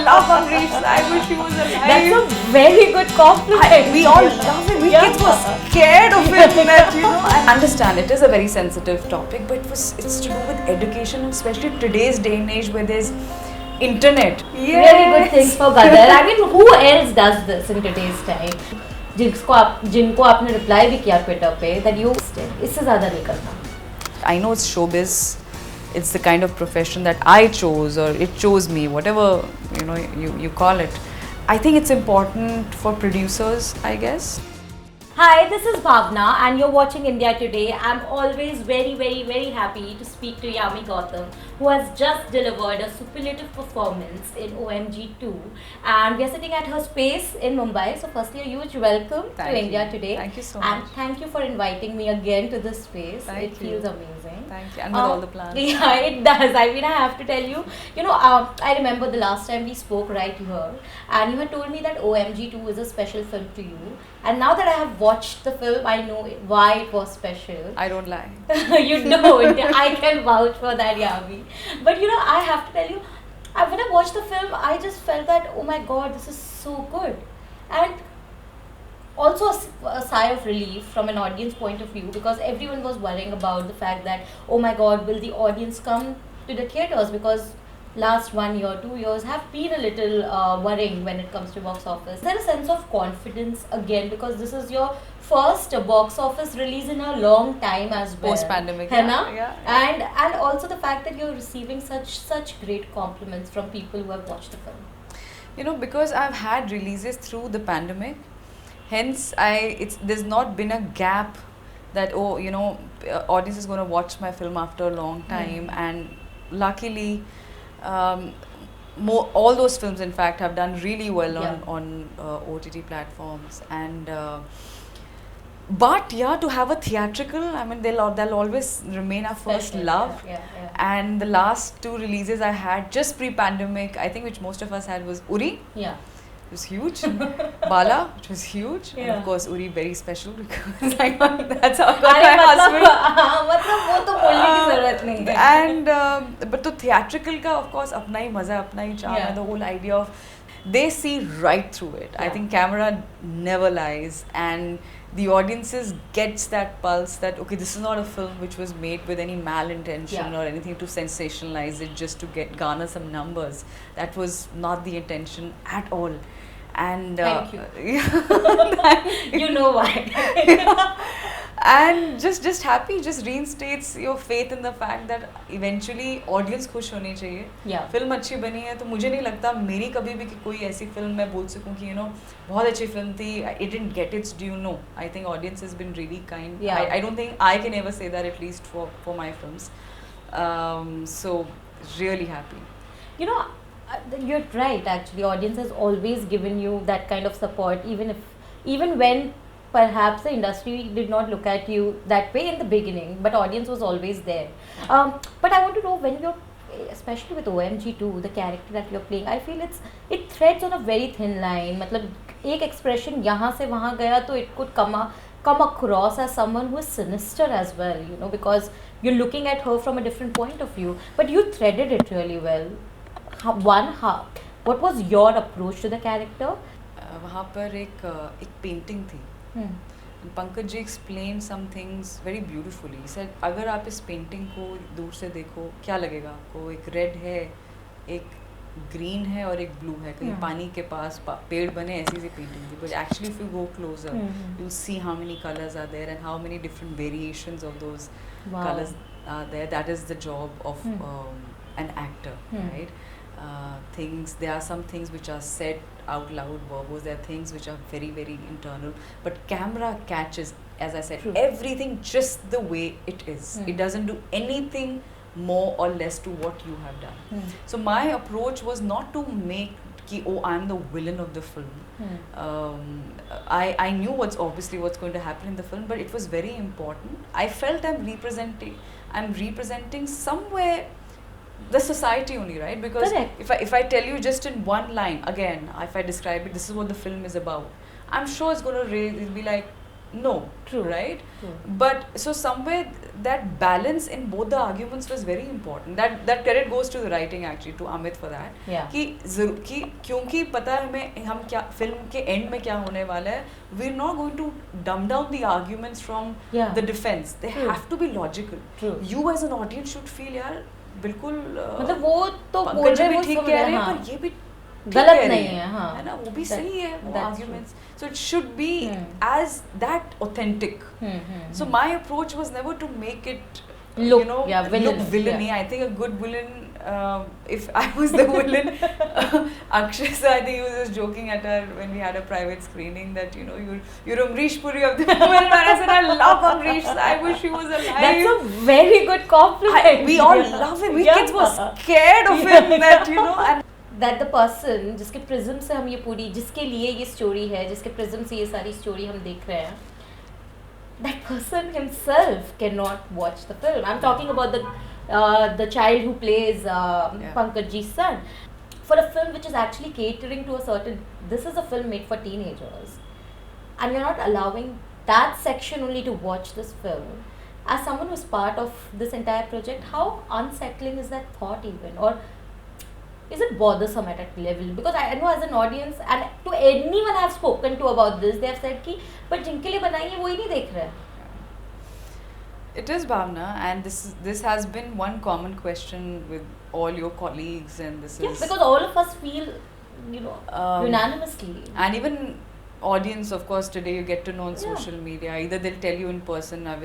love Amrish. I wish he was alive. That's a very good compliment. We all love him. We kids were scared of him. I understand it is a very sensitive topic, but it's to do with education, and especially today's day and age where there's internet. Really good things for Gadar. I mean, who else does this in today's time? जिनको आपने reply भी किया Twitter पे that you इससे ज़्यादा नहीं करना. I know it's showbiz. It's the kind of profession that I chose, or it chose me, whatever you call it. I think it's important for producers, I guess. Hi, this is Bhavna and you're watching India Today. I'm always very happy to speak to Yami Gautam, who has just delivered a superlative performance in OMG 2, and we are sitting at her space in Mumbai. So firstly, a huge welcome to India Today. Thank you so much. And thank you for inviting me again to this space. Thank you. Feels amazing. Thank you. And with all the plans. Yeah, it does. I mean, I have to tell you, I remember the last time we spoke right here, and you had told me that OMG 2 is a special film to you. And now that I have watched the film, I know why it was special. I don't lie. You don't. I can vouch for that, Yami. But I have to tell you, when I watched the film, I just felt that, oh my god, this is so good. And also a sigh of relief from an audience point of view, because everyone was worrying about the fact that, oh my god, will the audience come to the theatres, because last 1 year, 2 years have been a little worrying when it comes to box office. Is there a sense of confidence again, because this is your first box office release in a long time as well, post-pandemic, yeah. And also the fact that you're receiving such great compliments from people who have watched the film. Because I've had releases through the pandemic, hence there's not been a gap that audience is going to watch my film after a long time, and luckily all those films in fact have done really well on OTT platforms, and but to have a theatrical, I mean they'll always remain our first love. And the last 2 releases I had just pre-pandemic, I think, which most of us had, was Uri. It was huge. Bala, which was huge. And of course, Uri, very special because that's how I got my husband. And but the theatrical ka, of course, apna hi maza, apna hi charm, the whole idea of, they see right through it. I think camera never lies, and the audiences gets that pulse that, okay, this is not a film which was made with any malintention or anything to sensationalize it just to garner some numbers. That was not the intention at all. And thank you. You know why. And just happy, just reinstates your faith in the fact that eventually audience खुश होनी चाहिए. Film अच्छी बनी है तो मुझे नहीं लगता मेरी कभी भी कि कोई ऐसी फिल्म मैं बोल सकूं कि बहुत अच्छी फिल्म थी, it didn't get its due. No, I think audience has been really kind. I don't think I can ever say that, at least for my films. So really happy. You're right, actually. Audience has always given you that kind of support, even when perhaps the industry did not look at you that way in the beginning, but audience was always there. But I want to know, when you're, especially with OMG 2, the character that you're playing, I feel it threads on a very thin line. मतलब एक expression यहाँ से वहाँ गया तो it could come across as someone who is sinister as well, because you're looking at her from a different point of view. But you threaded it really well. What was your approach to the character? वहाँ पर एक painting थी. And Pankaj ji explained some things very beautifully. He said, अगर आप इस painting को दूर से देखो, क्या लगेगा आपको? एक red है, एक green है और एक blue है. कहीं पानी के पास पेड़ बने, ऐसी सी painting थी. But actually, if you go closer, you'll see how many colors are there and how many different variations of those colors are there. That is the job of an actor, right? There are some things which are said out loud, verbose. There are things which are very internal, but camera catches, as I said, everything just the way it is. It doesn't do anything more or less to what you have done. So my approach was not to make I'm the villain of the film. I knew what's going to happen in the film, but it was very important. I felt I'm representing somewhere the society only, right? Because if I tell you just in one line, again, if I describe it, this is what the film is about, I'm sure it's going to be like, no. True. Right? True. But so somewhere that balance in both the arguments was very important. That credit goes to the writing actually, to Amit for that. Yeah. कि क्योंकि पता है हमें हम क्या film के and में क्या होने वाला है, we're not going to dumb down the arguments from the defense. They have to be logical. True. You as an audience should feel यार बिल्कुल मतलब वो तो बोल रहे वो ठीक कह रहे हैं पर ये भी गलत नहीं है, हाँ, है ना, वो भी सही है वो arguments. So it should be as that authentic. So my approach was never to make it look, you know, villain, look villainy. I think a good villain, if I was the villain, Akshay, so I think he was just joking at her when we had a private screening that, you know, you're Amrish Puri of the film, and I said I love Amrish, so I wish he was alive. That's a very good compliment. We all love him. We kids were scared of him, that, you know, and that the person जिसके prism से हम ये पूरी, जिसके लिए ये story है, जिसके प्रिज्म से ये सारी स्टोरी हम देख रहे हैं, that person himself cannot watch the film. I'm talking about the child who plays Pankaj Ji's son. For a film which is actually catering to a certain, this is a film made for teenagers, and you're not allowing that section only to watch this film. As someone who's part of this entire project, how unsettling is that thought even? Or is it bothersome at a level? Because I know as an audience, and to anyone I've spoken to about this, they have said कि पर जिनके लिए बनाई है वो ही नहीं देख रहे हैं. It is, Bhavna, and this has been one common question with all your colleagues, and this is because all of us feel, you know, unanimously. And even audience, of course, today you get to know on social media. Either they'll tell you in person. I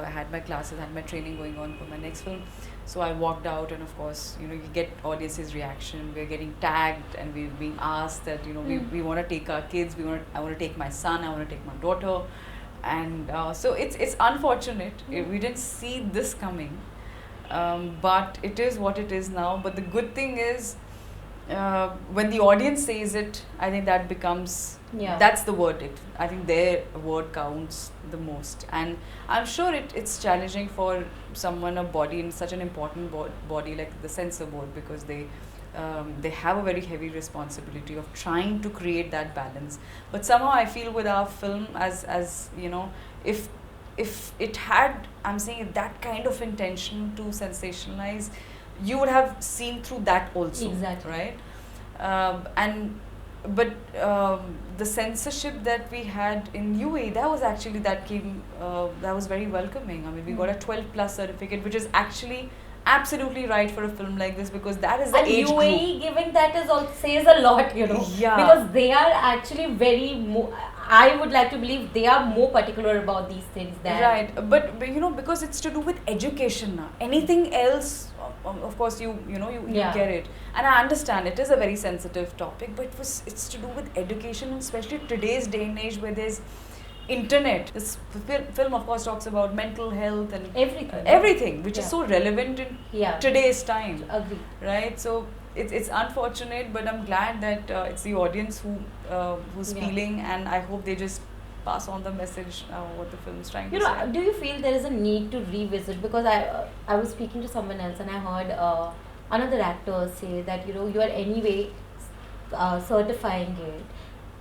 had my classes, had my training going on for my next film. So I walked out, and of course, you know, you get audience's reaction. We're getting tagged, and we're being asked that, you know, we want to take our kids. I want to take my son. I want to take my daughter, and so it's unfortunate. We didn't see this coming, but it is what it is now. But the good thing is, when the audience says it, I think that becomes that's the verdict. I think their word counts the most, and I'm sure it's challenging for someone, a body in such an important body like the censor board, because they have a very heavy responsibility of trying to create that balance. But somehow I feel with our film, as you know, if it had, I'm saying, that kind of intention to sensationalize, you would have seen through that also. Exactly. Right? But the censorship that we had in UAE, that was very welcoming. I mean, we got a 12+ certificate, which is actually absolutely right for a film like this, because that is the age group. And UAE giving that says a lot, you know. Yeah. Because they are actually I would like to believe they are more particular about these things than... Right, but you know, because it's to do with education now. Anything else, of course, you get it. And I understand it is a very sensitive topic, but it's to do with education, and especially today's day and age where there's internet. This film, of course, talks about mental health and everything, which is so relevant in today's time. Agree. Right? So it's unfortunate, but I'm glad that it's the audience who's feeling, and I hope they just pass on the message what the film is trying to say. Do you feel there is a need to revisit? Because I was speaking to someone else, and I heard another actor say that, you know, you are anyway certifying it.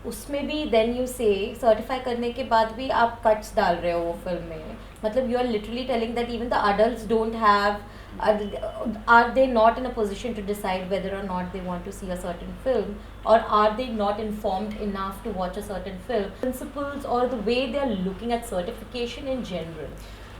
उसमें भी then you say certify करने के बाद भी आप cuts डाल रहे हो वो film में. मतलब you are literally telling that even the adults don't have, are they not in a position to decide whether or not they want to see a certain film, or are they not informed enough to watch a certain film? Principles or the way they are looking at certification in general.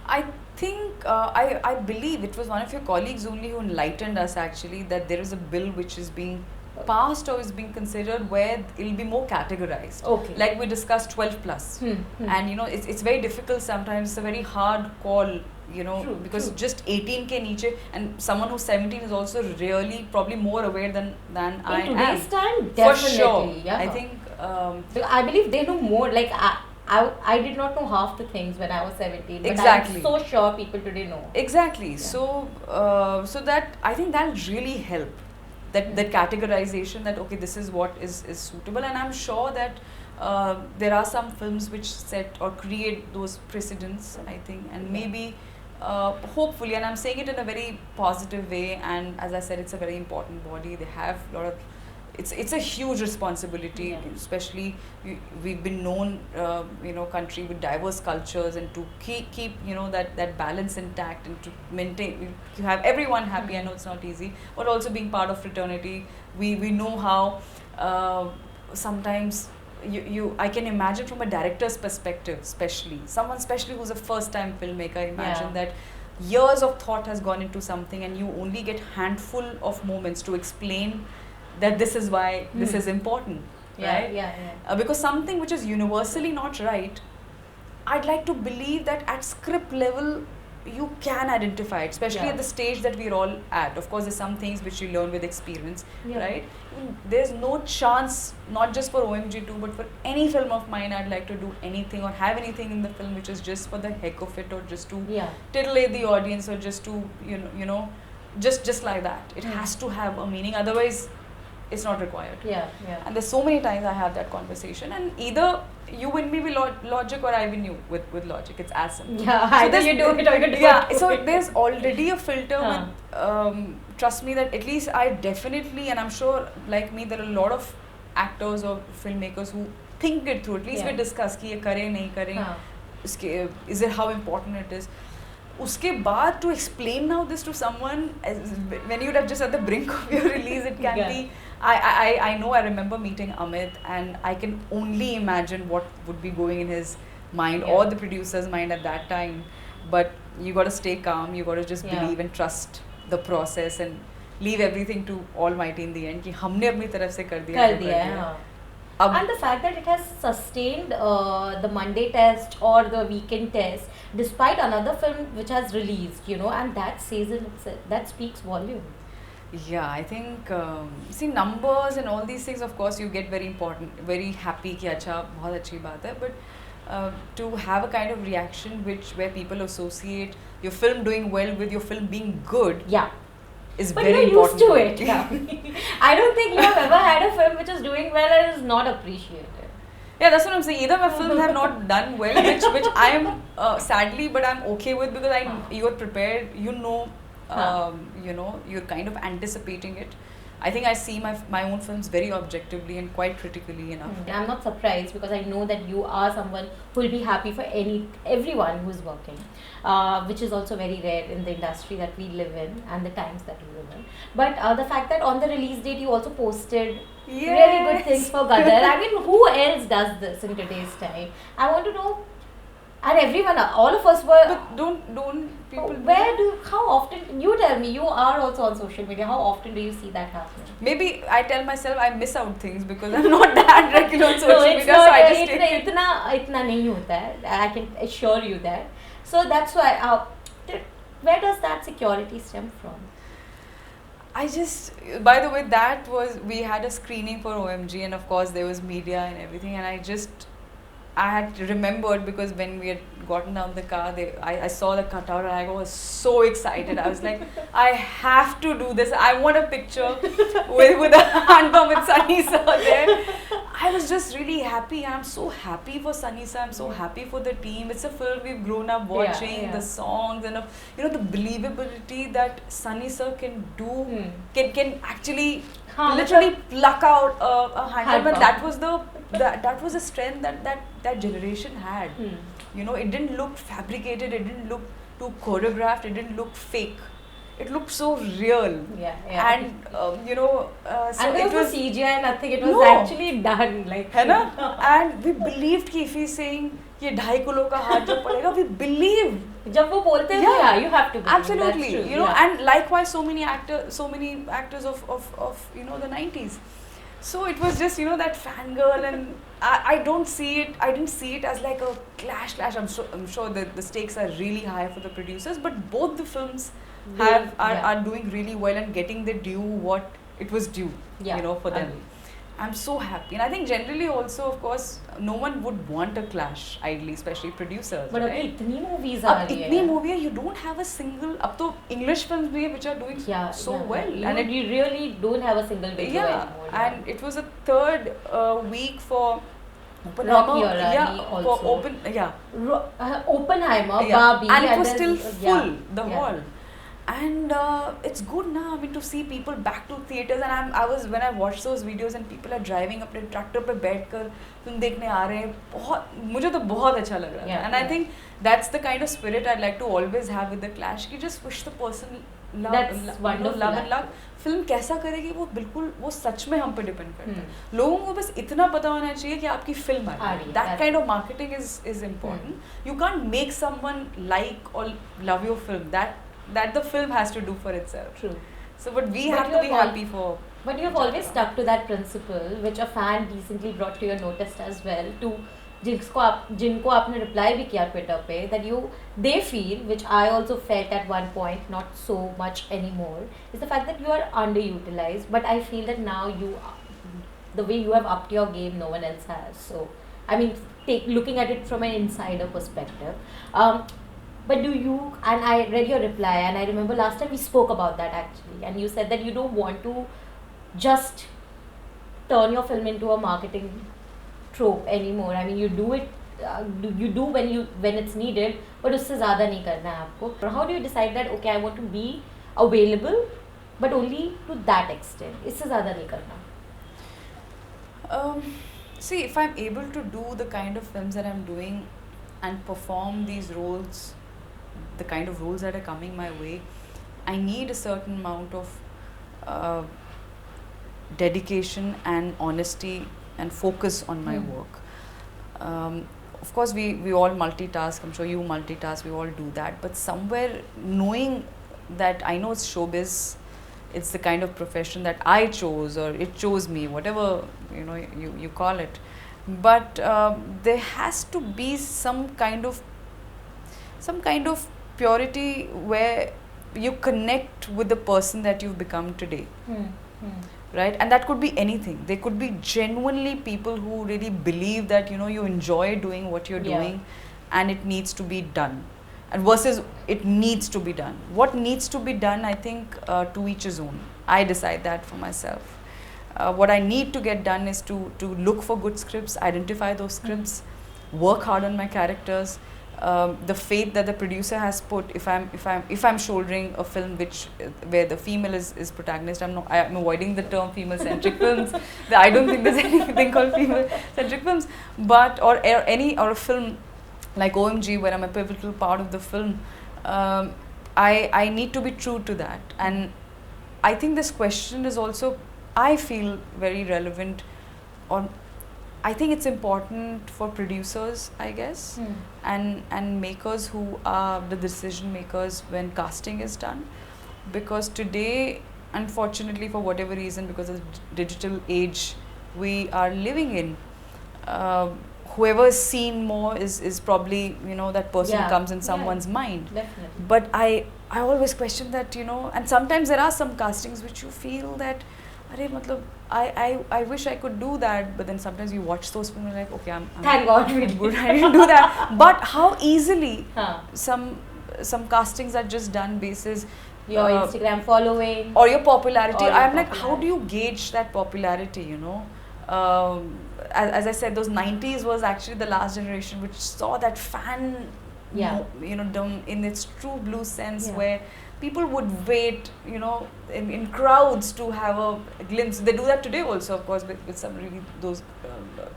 I think I believe it was one of your colleagues only who enlightened us actually that there is a bill which is being passed or is being considered where it will be more categorized. Okay. Like we discussed 12+. And you know, it's very difficult sometimes. It's a very hard call, you know, because just 18 ke niche, and someone who's 17 is also really probably more aware than I am. In today's time, definitely. For sure. Yeah. I think I believe they know more. Like I did not know half the things when I was 17, but exactly. I'm so sure people today know. Exactly. Yeah. So that I think that'll really help. That categorization, that okay, this is what is suitable, and I'm sure that there are some films which set or create those precedents, I think, and maybe hopefully, and I'm saying it in a very positive way, and as I said, it's a very important body. They have a lot of it's a huge responsibility, especially we've been known, country with diverse cultures, and to keep that balance intact, and to maintain, to have everyone happy. I know it's not easy, but also being part of fraternity, we know how sometimes I can imagine from a director's perspective, especially who's a first time filmmaker, imagine that years of thought has gone into something, and you only get handful of moments to explain that this is why this is important, right? Because something which is universally not right, I'd like to believe that at script level you can identify it, especially at the stage that we're all at. Of course, there's some things which you learn with experience, right? There's no chance, not just for OMG2, but for any film of mine, I'd like to do anything or have anything in the film which is just for the heck of it, or just to titillate the audience, or just to just like that. It has to have a meaning, otherwise it's not required. And there's so many times I have that conversation, and either you win me with logic, or I win you with logic. It's as simple. Either you do it or you do it. So there's already a filter with, trust me, that at least I definitely, and I'm sure like me, there are a lot of actors or filmmakers who think it through. At least we discuss ki ye kare, nahi kare, is it how important it is. Uske baad, to explain now this to someone, when you're just at the brink of your release, it can be, I know, I remember meeting Amit, and I can only imagine what would be going in his mind or the producer's mind at that time. But you got to stay calm, you got to just believe and trust the process, and leave everything to Almighty in the end, ki humne apni taraf se kar diya. And the fact that it has sustained the Monday test or the weekend test despite another film which has released, and that says it itself, that speaks volume. Yeah, I think, see, numbers and all these things, of course, you get very happy ki acha, bahut achhi baat hai, but to have a kind of reaction where people associate your film doing well with your film being good, is but very important. But you're used to it. I don't think you have ever had a film which is doing well and is not appreciated. Yeah, that's what I'm saying. Either my films have not done well, which I am sadly, but I'm okay with, because you're prepared. You're kind of anticipating it. I think I see my own films very objectively and quite critically enough. I'm not surprised, because I know that you are someone who will be happy for everyone who is working, which is also very rare in the industry that we live in and the times that we live in. But the fact that on the release date you also posted really good things for Gadar. I mean, who else does this in today's time? I want to know. And everyone, all of us were. But don't people. How often? You tell me. You are also on social media. How often do you see that happening? Maybe I tell myself I miss out things because I'm not that regular on social media. So I just take it. Itna nahi hota hai. I can assure you that. So that's why. Where does that security stem from? By the way, we had a screening for OMG, and of course there was media and everything, and I had remembered, because when we had gotten down the car, I saw the cutout and I was so excited. I was like, I have to do this. I want a picture with a handball with Sunny sir there. I was just really happy, and I'm so happy for Sunny sir. I'm so happy for the team. It's a film we've grown up watching, the songs, and the believability that Sunny sir can do, can actually literally pluck out a handball. But that was a strength that generation had. It didn't look fabricated, it didn't look too choreographed, it didn't look fake. It looked so real. And and it was CGI, nothing. It was actually done. Like, and we believed कि if he's saying ये 2.5 kilo का हाथ जो पड़ेगा, we believe. जब वो बोलते हैं, you have to believe. Absolutely. And likewise, so many actors of the 90s. So it was just that fangirl, and I didn't see it as like a clash. I'm sure that the stakes are really high for the producers, but both the films are doing really well and getting the due what it was due, for them. I'm so happy, and I think generally also, of course, no one would want a clash, ideally, especially producers. But right? itni movies are itni movies, you don't have a single. Up to English films which are doing so well, and you really don't have a single video anymore. And it was a third week for Oppenheimer. Oppenheimer, Barbie, and it was still full, the hall. And it's good now, I mean, to see people back to theaters. And I was, when I watched those videos and people are driving अपने tractor पे बैठकर film देखने आ रहे हैं, बहुत मुझे तो बहुत अच्छा लग रहा था. And I think that's the kind of spirit I'd like to always have with the Clash, कि just wish the person love and luck. Film कैसा करेगी वो बिल्कुल, वो सच में हम पे डिपेंड करता है. लोगों को बस इतना पता होना चाहिए कि आपकी फिल्म आ रही है. That kind of marketing is important. You can't make someone like or love your film. That the film has to do for itself. True. So, but we have to be happy for. But you have always stuck to that principle, which a fan recently brought to your notice as well. To जिनको आपने reply भी किया Twitter पे, that they feel, which I also felt at one point, not so much anymore, is the fact that you are underutilized. But I feel that now the way you have upped your game, no one else has. So, I mean, looking at it from an insider perspective. But do you, and I read your reply, and I remember last time we spoke about that actually, and you said that you don't want to just turn your film into a marketing trope anymore. I mean, you do it, you do when it's needed, but उससे ज़्यादा नहीं करना है आपको. How do you decide that, okay, I want to be available, but only to that extent, इससे ज़्यादा नहीं करना? See, if I'm able to do the kind of films that I'm doing and perform these roles, the kind of roles that are coming my way, I need a certain amount of dedication and honesty and focus on my work. Of course, we all multitask. I'm sure you multitask. We all do that. But somewhere, knowing that I know it's showbiz, it's the kind of profession that I chose, or it chose me, whatever you call it. But there has to be some kind of purity where you connect with the person that you've become today. Right? And that could be anything. They could be genuinely people who really believe that you enjoy doing what you're doing, and it needs to be done, and versus it needs to be done. What needs to be done, I think, to each his own. I decide that for myself. What I need to get done is to look for good scripts, identify those scripts, work hard on my characters. The faith that the producer has put, if I'm shouldering a film where the female is protagonist, I'm avoiding the term female centric films. I don't think there's anything called female centric films, but or a film like OMG, where I'm a pivotal part of the film. I need to be true to that, and I think this question is also, I feel, very relevant. I think it's important for producers, I guess, and makers who are the decision makers when casting is done. Because today, unfortunately, for whatever reason, because of the digital age we are living in, whoever is seen more is probably, that person comes in someone's mind. Definitely. But I always question that, and sometimes there are some castings which you feel that, I wish I could do that, but then sometimes you watch those films and you're like, okay, I'm thank God good, I didn't do that. But how easily some castings are just done basis your Instagram following or your popularity. I'm like, how do popularity. you gauge that popularity, as I said, those 90s was actually the last generation which saw that fan, in its true blue sense, where people would wait, in crowds to have a glimpse. They do that today also, of course, with some really those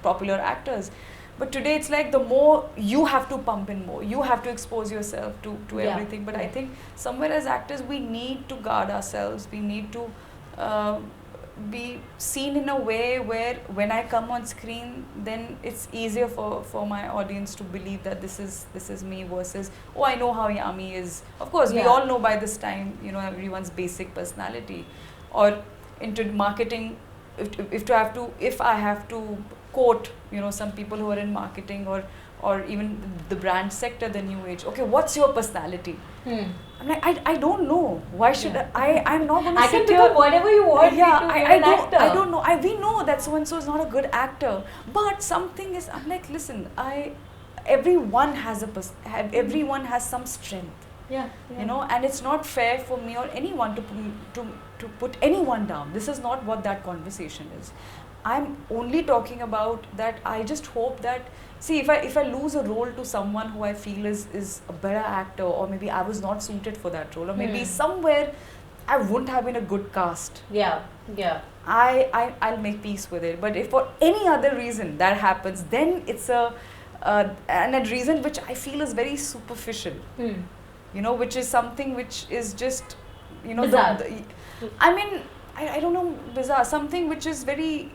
popular actors. But today it's like the more you have to pump in more, you have to expose yourself to everything. But I think somewhere as actors we need to guard ourselves. We need to be seen in a way where when I come on screen, then it's easier for my audience to believe that this is me, versus, oh, I know how Yami is. Of course, we all know by this time, everyone's basic personality. Or into marketing, if I have to quote, some people who are in marketing or even the brand sector, the new age. Okay, what's your personality? I'm like, I don't know. Why should I'm not going to sit can become whatever you want. I don't know. We know that so and so is not a good actor, but something is. I'm like, listen, everyone has some strength. Yeah. You know, and it's not fair for me or anyone to put anyone down. This is not what that conversation is. I'm only talking about that I just hope that, see, if I lose a role to someone who I feel is a better actor, or maybe I was not suited for that role, or maybe somewhere I wouldn't have been a good cast. Yeah. Yeah. I'll make peace with it. But if for any other reason that happens, then it's and a reason which I feel is very superficial. You know, which is something which is just, you know, Bizarre. I mean, I don't know, bizarre. Something which is very,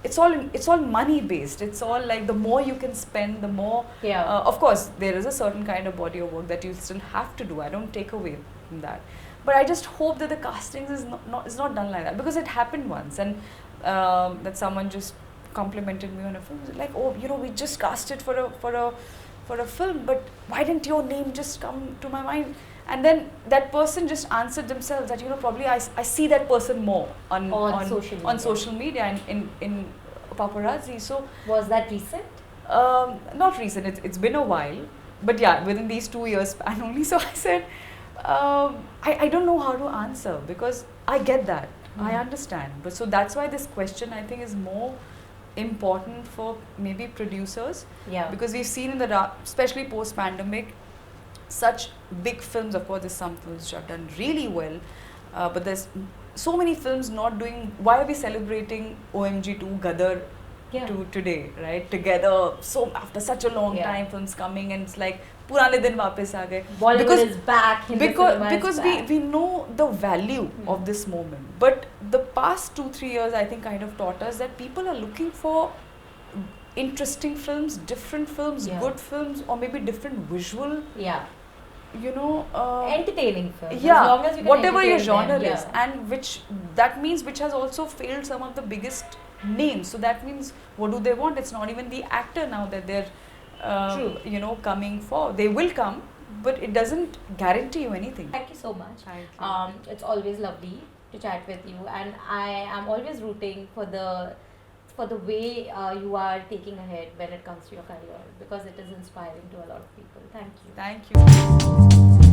it's all money based. It's all like the more you can spend, the more. Yeah. Of course, there is a certain kind of body of work that you still have to do. I don't take away from that. But I just hope that the castings is not done like that, because it happened once, and that someone just complimented me on a film, like, oh, you know, we just cast it for a film, but why didn't your name just come to my mind? And then that person just answered themselves that, you know, probably I see that person more on social media and in paparazzi. So was that recent? Not recent. It's been a while, but yeah, within these 2 years span only. So I said, I don't know how to answer, because I get that. I understand. But so that's why this question, I think, is more important for maybe producers. Yeah. Because we've seen in the, especially post-pandemic, such big films. Of course, there's some films which have done really well, but there's so many films not doing. Why are we celebrating OMG 2, Gadar to today, right? Together, so after such a long time, films coming, and it's like purane din वापस आ गए. Bollywood is back. Because we know the value of this moment. But the past 2-3 years, I think, kind of taught us that people are looking for interesting films, different films, good films, or maybe different visual. Yeah. You know, entertaining films. Yeah, as long as you can whatever your genre them, is, and which has also failed some of the biggest names. So that means, what do they want? It's not even the actor now that they're you know, coming for. They will come, but it doesn't guarantee you anything. Thank you so much. Thank you. It's always lovely to chat with you, and I am always rooting for the way you are taking ahead when it comes to your career, because it is inspiring to a lot of people. Thank you. Thank you.